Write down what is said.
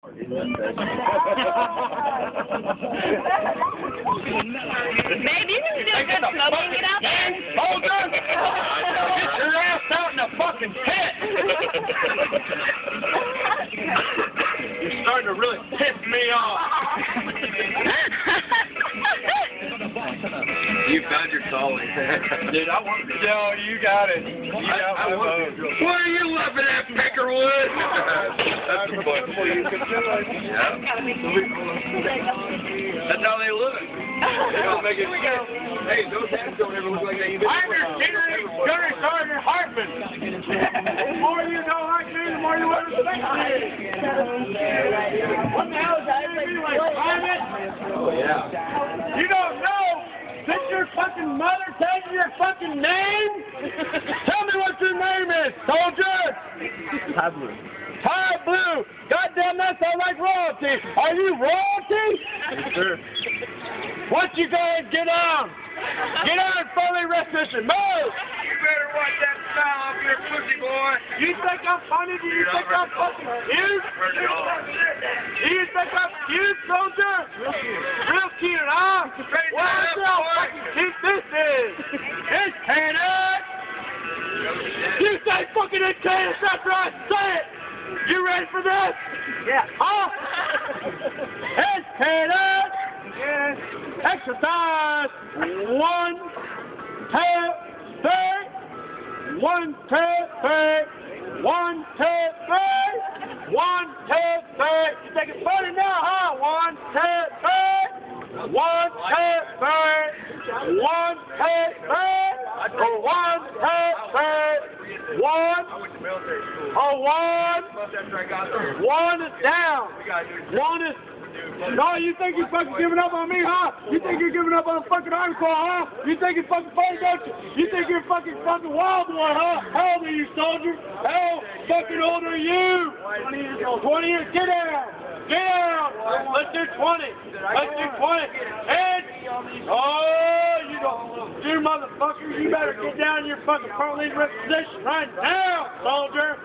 Maybe you can do a good smoking it out there. Hold on! Get your ass out in the fucking pit! You're starting to really piss me off. You found your calling. Dude, I want to. Yo, you got it. You got my vote. What are you laughing at, Peckerwood? That's the point. Yeah. That's how they look. They don't make it. Hey, those hands don't ever look like they even. I'm your Gunner Sergeant Hartman. The more you know like me, the more you understand me. What the hell is that? Oh, yeah. You don't know? Did your fucking mother tell you your fucking name? Tell me what your name is, soldier. Ty Blue. Ty Blue. Goddamn, that sounds like royalty. Are you royalty? Yes, sir. Why don't you go ahead and get on? Get on and fully requisition. Move! You better watch that smile off your pussy, boy. You think I'm funny? Do you think I'm fucking cute? Heard it all. Do you think I'm cute, soldier? Real cute, huh? Watch how fucking cute this is. It's Candace. You say fucking it's Candace after I say it. You ready for this? Yeah. Huh? It's Candace. Yes. Exercise. 1, 2, 3. 1, 2, 3. 1, 2, 3. 1, 2, 3. You think it's funny now, huh? 1, 2, 3. 1, 2, 3. 1, 2, 3. 1, 2, 3. 1. Oh, 1. 1 is down. 1 is. No, you think you're fucking giving up on me, huh? You think you're giving up on fucking Arkansas, huh? You think it's fucking funny, don't you? You think you're fucking wild boy, huh? How old are you, soldier? How fucking old are you? 20 years old. 20 years. Get down. Get down. Let's do 20. Let's do 20. And, oh, you don't. You motherfucker, you better get down in your fucking permanent position right now, soldier.